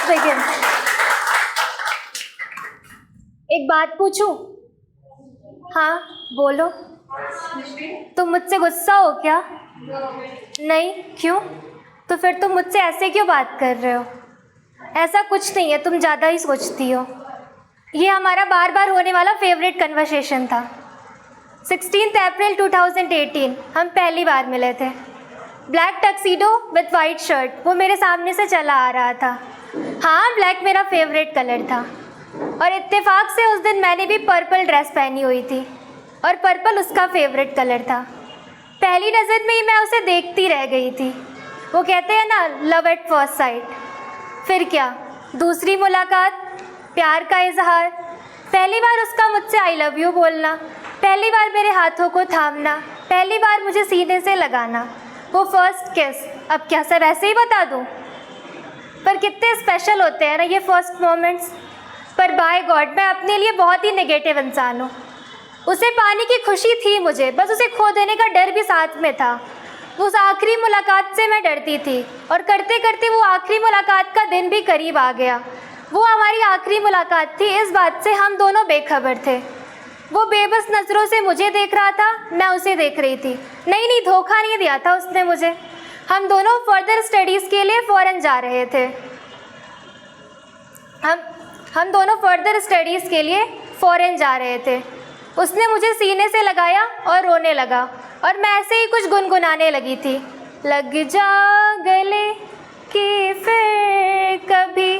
begin. एक बात पूछूं? हाँ बोलो। तुम मुझसे गुस्सा हो क्या? नहीं, क्यों? तो फिर तुम मुझसे ऐसे क्यों बात कर रहे हो? ऐसा कुछ नहीं है, तुम ज़्यादा ही सोचती हो। ये हमारा बार बार होने वाला फेवरेट कन्वर्सेशन था। 16 अप्रैल 2018 हम पहली बार मिले थे। Black tuxedo with white shirt, वो मेरे सामने से चला आ रहा था। हाँ, ब्लैक मेरा फेवरेट कलर था और इत्तेफाक से उस दिन मैंने भी पर्पल ड्रेस पहनी हुई थी और पर्पल उसका फेवरेट कलर था। पहली नज़र में ही मैं उसे देखती रह गई थी। वो कहते हैं ना, लव एट फर्स्ट साइट। फिर क्या, दूसरी मुलाकात, प्यार का इजहार, पहली बार उसका मुझसे आई लव यू बोलना, पहली बार मेरे हाथों को थामना, पहली बार मुझे सीने से लगाना, वो फर्स्ट किस। अब क्या सब ऐसे ही बता दूँ? पर कितने स्पेशल होते हैं ना ये फर्स्ट मोमेंट्स। पर बाय गॉड मैं अपने लिए बहुत ही नेगेटिव इंसान हूँ। उसे पाने की खुशी थी मुझे, बस उसे खो देने का डर भी साथ में था। उस आखिरी मुलाकात से मैं डरती थी और करते करते वो आखिरी मुलाकात का दिन भी करीब आ गया। वो हमारी आखिरी मुलाकात थी, इस बात से हम दोनों बेखबर थे। वो बेबस नज़रों से मुझे देख रहा था, मैं उसे देख रही थी। नहीं, धोखा नहीं दिया था उसने मुझे। हम दोनों फर्दर स्टडीज़ के लिए फ़ॉरेन जा रहे थे। हम दोनों फर्दर स्टडीज़ के लिए फ़ॉरेन जा रहे थे। उसने मुझे सीने से लगाया और रोने लगा और मैं ऐसे ही कुछ गुनगुनाने लगी थी। लग जा गले कि फिर कभी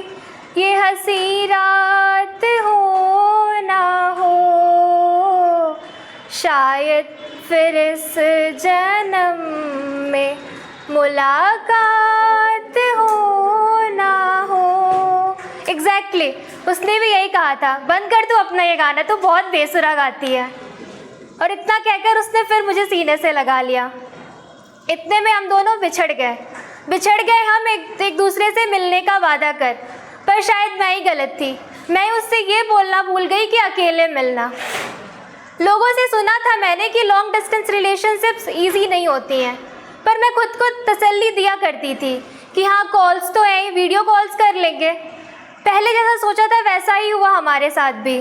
ये हंसी रात हो ना हो, शायद फिर इस जन्म में मुलाकात हो ना हो। एग्जैक्टली, उसने भी यही कहा था। बंद कर तू अपना ये गाना, तो बहुत बेसुरा गाती है। और इतना कहकर उसने फिर मुझे सीने से लगा लिया। इतने में हम दोनों बिछड़ गए हम एक दूसरे से मिलने का वादा कर। पर शायद मैं ही गलत थी। मैं उससे ये बोलना भूल गई कि अकेले मिलना। लोगों से सुना था मैंने कि लॉन्ग डिस्टेंस रिलेशनशिप्स ईजी नहीं होती हैं, पर मैं खुद को तसल्ली दिया करती थी कि हाँ, कॉल्स तो हैं, वीडियो कॉल्स कर लेंगे। पहले जैसा सोचा था वैसा ही हुआ हमारे साथ भी।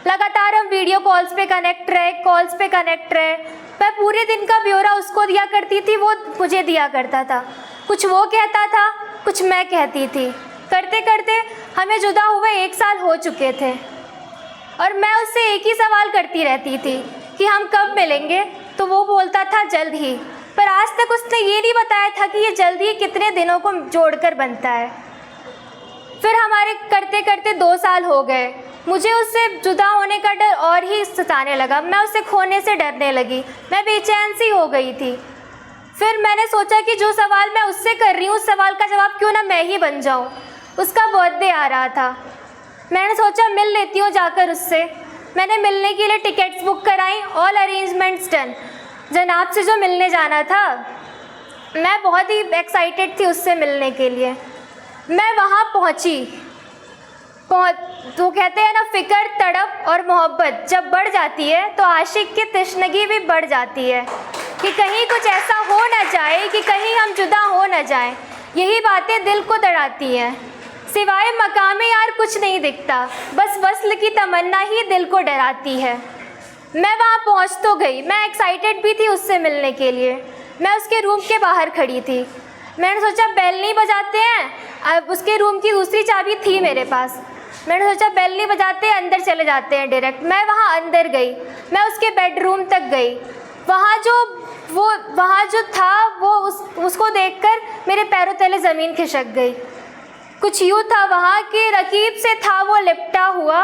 लगातार हम वीडियो कॉल्स पे कनेक्ट रहे। मैं पूरे दिन का ब्यौरा उसको दिया करती थी, वो मुझे दिया करता था। कुछ वो कहता था, कुछ मैं कहती थी। करते करते हमें जुदा हुए 1 साल हो चुके थे और मैं उससे एक ही सवाल करती रहती थी कि हम कब मिलेंगे, तो वो बोलता था जल्द ही। पर आज तक उसने ये नहीं बताया था कि ये जल्द ही कितने दिनों को जोड़कर बनता है। फिर हमारे करते करते 2 साल हो गए। मुझे उससे जुदा होने का डर और ही सताने लगा। मैं उसे खोने से डरने लगी। मैं बेचैन सी हो गई थी। फिर मैंने सोचा कि जो सवाल मैं उससे कर रही हूँ, उस सवाल का जवाब क्यों ना मैं ही बन जाऊँ। उसका बर्थडे आ रहा था। मैंने सोचा मिल लेती हूँ जाकर उससे। मैंने मिलने के लिए टिकट्स बुक कराई, ऑल अरेंजमेंट्स डन। जनाब से जो मिलने जाना था, मैं बहुत ही एक्साइटेड थी उससे मिलने के लिए। मैं वहाँ पहुँची। तो कहते हैं ना, फ़िक्र, तड़प और मोहब्बत जब बढ़ जाती है तो आशिक की तशनगी भी बढ़ जाती है कि कहीं कुछ ऐसा हो ना जाए कि कहीं हम जुदा हो ना जाएं। यही बातें दिल को दड़ाती हैं। सिवाय मकामे यार कुछ नहीं दिखता, बस वस्ल की तमन्ना ही दिल को डराती है। मैं वहाँ पहुँच तो गई। मैं एक्साइटेड भी थी उससे मिलने के लिए। मैं उसके रूम के बाहर खड़ी थी। मैंने सोचा बेल नहीं बजाते हैं, अब उसके रूम की दूसरी चाबी थी मेरे पास। मैंने सोचा बेल नहीं बजाते, अंदर चले जाते हैं डायरेक्ट। मैं वहाँ अंदर गई। मैं उसके बेडरूम तक गई। वहाँ जो था वो उसको देखकर मेरे पैरों तले ज़मीन खिसक गई। कुछ यूँ था वहाँ कि रकीब से था वो लिपटा हुआ,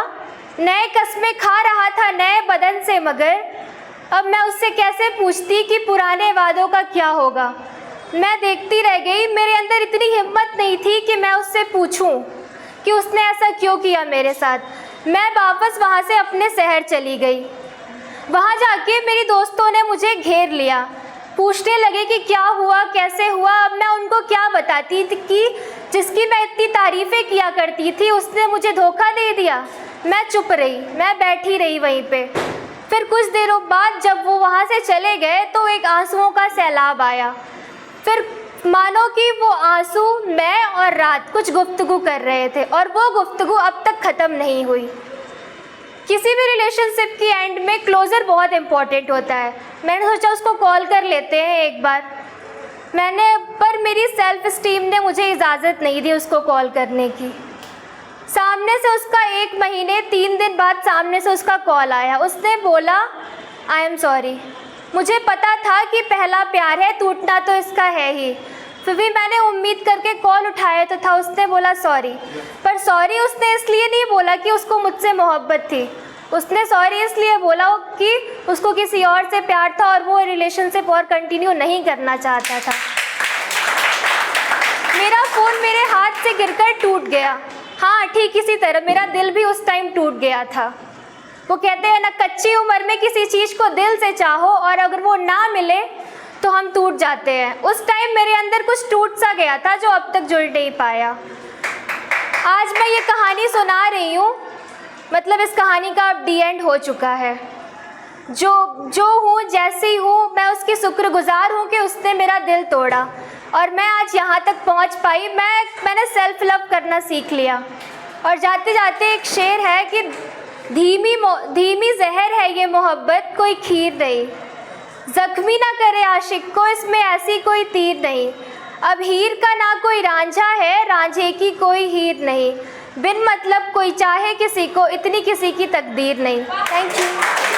नए कस्में खा रहा था नए बदन से, मगर अब मैं उससे कैसे पूछती कि पुराने वादों का क्या होगा। मैं देखती रह गई। मेरे अंदर इतनी हिम्मत नहीं थी कि मैं उससे पूछूं कि उसने ऐसा क्यों किया मेरे साथ। मैं वापस वहाँ से अपने शहर चली गई। वहाँ जाके मेरी दोस्तों ने मुझे घेर लिया, पूछने लगे कि क्या हुआ, कैसे हुआ। अब मैं उनको क्या बताती थी कि जिसकी मैं इतनी तारीफ़ें किया करती थी उसने मुझे धोखा दे दिया। मैं चुप रही, मैं बैठी रही वहीं पे। फिर कुछ देरों बाद जब वो वहाँ से चले गए तो एक आंसुओं का सैलाब आया। मानो कि वो आंसू, मैं और रात कुछ गुफ्तगू कर रहे थे और वो गुफ्तगू अब तक ख़त्म नहीं हुई। किसी भी रिलेशनशिप की एंड में क्लोज़र बहुत इम्पॉर्टेंट होता है। मैंने सोचा उसको कॉल कर लेते हैं एक बार, पर मेरी सेल्फ स्टीम ने मुझे इजाज़त नहीं दी उसको कॉल करने की। सामने से उसका 1 महीने 3 दिन बाद सामने से उसका कॉल आया। उसने बोला आई एम सॉरी। मुझे पता था कि पहला प्यार है, टूटना तो इसका है ही, फिर भी मैंने उम्मीद करके कॉल उठाया तो था। उसने बोला सॉरी, पर सॉरी उसने इसलिए नहीं बोला कि उसको मुझसे मोहब्बत थी। उसने सॉरी इसलिए बोला कि उसको किसी और से प्यार था और वो रिलेशनशिप और कंटिन्यू नहीं करना चाहता था। मेरा फ़ोन मेरे हाथ से गिरकर टूट गया। हाँ, ठीक इसी तरह मेरा दिल भी उस टाइम टूट गया था। वो कहते हैं ना, कच्ची उम्र में किसी चीज़ को दिल से चाहो और अगर वो ना मिले तो हम टूट जाते हैं। उस टाइम मेरे अंदर कुछ टूट सा गया था जो अब तक जुड़ नहीं पाया। आज मैं ये कहानी सुना रही हूँ, मतलब इस कहानी का अब डी एंड हो चुका है। जो हूँ, जैसी हूँ, मैं उसकी शुक्रगुजार हूँ कि उसने मेरा दिल तोड़ा और मैं आज यहाँ तक पहुँच पाई। मैंने सेल्फ लव करना सीख लिया। और जाते जाते एक शेर है कि धीमी जहर है ये मोहब्बत, कोई खीर नहीं, ज़ख्मी ना करे आशिक को, इसमें ऐसी कोई तीर नहीं। अब हीर का ना कोई रांझा है, रांझे की कोई हीर नहीं, बिन मतलब कोई चाहे किसी को, इतनी किसी की तकदीर नहीं। Thank you.